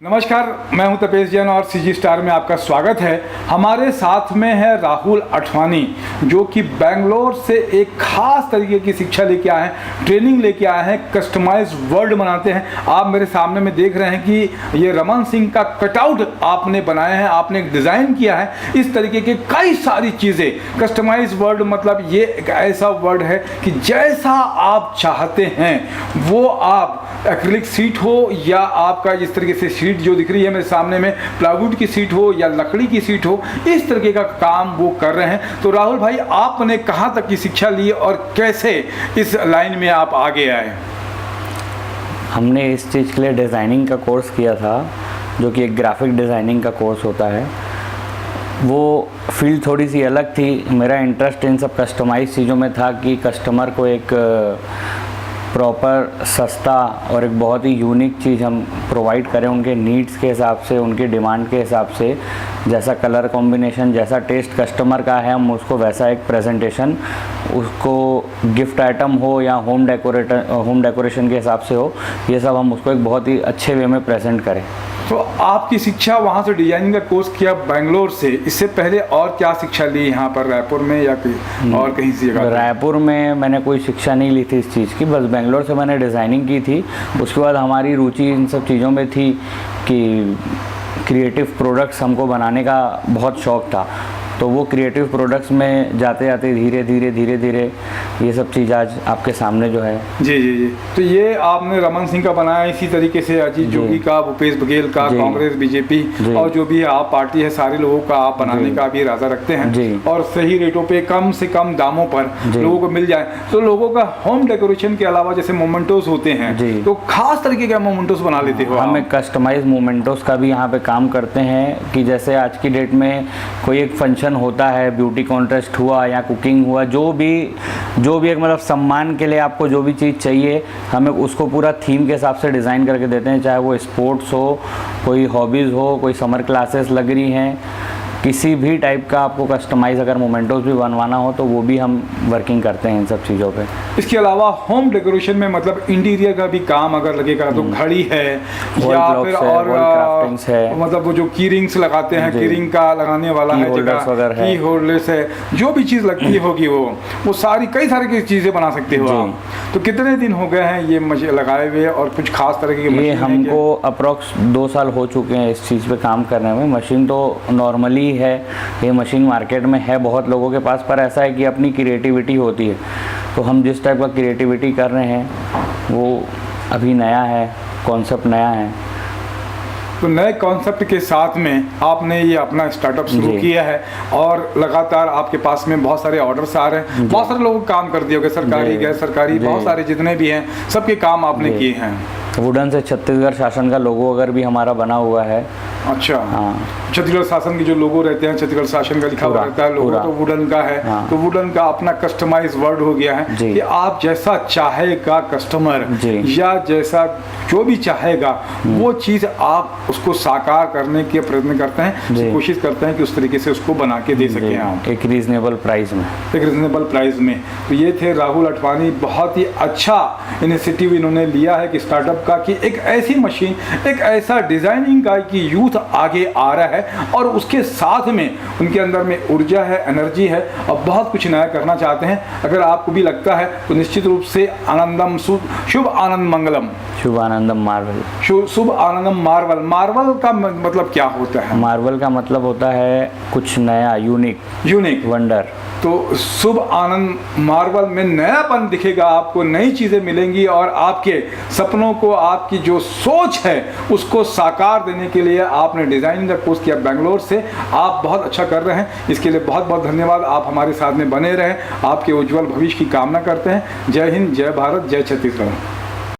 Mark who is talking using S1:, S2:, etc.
S1: नमस्कार, मैं हूं तपेश जैन और सीजी स्टार में आपका स्वागत है। हमारे साथ में है राहुल अठवानी, जो कि बेंगलोर से एक खास तरीके की शिक्षा लेके आए हैं, ट्रेनिंग लेके आए हैं, कस्टमाइज वर्ल्ड बनाते हैं। आप मेरे सामने में देख रहे हैं कि ये रमन सिंह का कटआउट आपने बनाया है, आपने एक डिज़ाइन किया है। इस तरीके के कई सारी चीज़ें कस्टमाइज वर्ल्ड मतलब ये एक ऐसा वर्ड है कि जैसा आप चाहते हैं वो आप एक्रिलिक सीट हो या आपका इस तरीके से सीट जो दिख रही है मेरे सामने में प्लाईवुड की सीट हो या लकड़ी की सीट हो, इस तरीके का काम वो कर रहे हैं। तो राहुल भाई, आपने कहाँ तक की शिक्षा ली और कैसे इस लाइन में आप आगे आए?
S2: हमने इस चीज़ के लिए डिज़ाइनिंग का कोर्स किया था, जो कि एक ग्राफिक डिज़ाइनिंग का कोर्स होता है। वो फील्ड थोड़ी सी अलग थी। मेरा इंटरेस्ट इन सब कस्टमाइज चीज़ों में था कि कस्टमर को एक प्रॉपर, सस्ता और एक बहुत ही यूनिक चीज़ हम प्रोवाइड करें उनके नीड्स के हिसाब से, उनकी डिमांड के हिसाब से। जैसा कलर कॉम्बिनेशन, जैसा टेस्ट कस्टमर का है, हम उसको वैसा एक प्रेजेंटेशन, उसको गिफ्ट आइटम हो या होम डेकोरेशन के हिसाब से हो, ये सब हम उसको एक बहुत ही अच्छे वे में प्रेजेंट करें।
S1: तो आपकी शिक्षा वहाँ से डिजाइनिंग का कोर्स किया बेंगलोर से, इससे पहले और क्या शिक्षा ली यहाँ पर रायपुर में या और कहीं से जगह?
S2: रायपुर में मैंने कोई शिक्षा नहीं ली थी इस चीज़ की, बस बेंगलोर से मैंने डिज़ाइनिंग की थी। उसके बाद हमारी रुचि इन सब चीज़ों में थी कि क्रिएटिव प्रोडक्ट्स हमको बनाने का बहुत शौक़ था। तो वो क्रिएटिव प्रोडक्ट्स में जाते जाते धीरे धीरे ये सब चीज़ आज आपके सामने जो है।
S1: जी जी जी। तो ये आपने रमन सिंह का बनाया, इसी तरीके से अजीत जोगी का, भूपेश बघेल का, कांग्रेस, बीजेपी और जो भी आप पार्टी है, सारे लोगों का आप बनाने का भी इरादा रखते हैं और सही रेटों पे, कम से कम दामों पर लोगों को मिल जाए। तो लोगों का होम डेकोरेशन के अलावा जैसे मोमेंटोस होते हैं, तो खास तरीके का मोमेंटोस बना लेते हो?
S2: हम एक कस्टमाइज मोमेंटोस का भी यहाँ पे काम करते हैं कि जैसे आज की डेट में कोई एक फंक्शन होता है, ब्यूटी कॉन्टेस्ट हुआ या कुकिंग हुआ, जो भी एक मतलब सम्मान के लिए आपको जो भी चीज़ चाहिए, हमें उसको पूरा थीम के हिसाब से डिज़ाइन करके देते हैं। चाहे वो स्पोर्ट्स हो, कोई हॉबीज़ हो, कोई समर क्लासेस लग रही हैं, किसी भी टाइप का आपको कस्टमाइज़ अगर मोमेंटोस भी बनवाना हो तो वो भी हम वर्किंग करते हैं इन सब चीज़ों पे।
S1: इसके अलावा होम डेकोरेशन में मतलब इंटीरियर का भी काम अगर लगेगा तो घड़ी है या फिर और
S2: क्राफ्टिंग्स है,
S1: मतलब वो जो की रिंग्स लगाते हैं, की रिंग का लगाने वाला है, की होल्डर्स है, जो भी चीज़ लगती होगी वो सारी कई सारी की चीज़ें बना सकते हो आप। तो कितने दिन हो गए हैं ये मशीन लगाए हुए और कुछ खास तरह की
S2: ये हमको अप्रॉक्स 2 साल हो चुके हैं इस चीज़ पे काम करने में। मशीन तो नॉर्मली है, ये मशीन मार्केट में है बहुत लोगों के पास, पर ऐसा है कि अपनी क्रिएटिविटी होती है। तो हम जिस टाइप का क्रिएटिविटी कर रहे हैं वो अभी नया है, कॉन्सेप्ट नया है।
S1: तो नए कॉन्सेप्ट के साथ में आपने ये अपना स्टार्टअप शुरू किया है और लगातार आपके पास में बहुत सारे ऑर्डर्स आ रहे हैं, बहुत सारे लोग काम कर दिए होंगे, सरकारी, गैर सरकारी, बहुत सारे जितने भी हैं सबके काम आपने किए हैं।
S2: वुडन से छत्तीसगढ़ शासन का लोगो अगर भी हमारा बना हुआ है।
S1: अच्छा, हाँ। छत्तीसगढ़ शासन के जो लोगो रहते हैं, छत्तीसगढ़ शासन का लिखा हुआ रहता है लोगो, तो वुडन का है। हाँ। तो वुडन का अपना कस्टमाइज वर्ड हो गया है कि आप जैसा चाहेगा कस्टमर या जैसा जो भी चाहेगा वो चीज़ आप उसको साकार करने के प्रयत्न करते हैं, कोशिश करते हैं कि उस तरीके से उसको बना के दे सकें आप
S2: एक रीजनेबल प्राइस में।
S1: में तो ये थे राहुल अठवानी। बहुत ही अच्छा इनिशिएटिव इन्होंने लिया है कि स्टार्टअप का, कि एक ऐसी मशीन, एक ऐसा डिज़ाइनिंग का कि यूथ आगे आ रहा है और उसके साथ में उनके अंदर में ऊर्जा है, एनर्जी है और बहुत कुछ नया करना चाहते हैं। अगर आपको भी लगता है तो निश्चित रूप से आनंदम शुभ आनंद मंगलम,
S2: शुभ आनंदम मार्वल,
S1: शुभ आनंदम मार्वल। मार्वल का मतलब क्या होता है?
S2: मार्वल का मतलब होता है कुछ नया, यूनिक वंडर।
S1: तो शुभ आनंद मार्वल में नयापन दिखेगा, आपको नई चीज़ें मिलेंगी और आपके सपनों को, आपकी जो सोच है उसको साकार देने के लिए आपने डिज़ाइनिंग का कोर्स किया बेंगलोर से। आप बहुत अच्छा कर रहे हैं, इसके लिए बहुत बहुत धन्यवाद। आप हमारे साथ में बने रहें, आपके उज्जवल भविष्य की कामना करते हैं। जय हिंद, जय भारत, जय छत्तीसगढ़।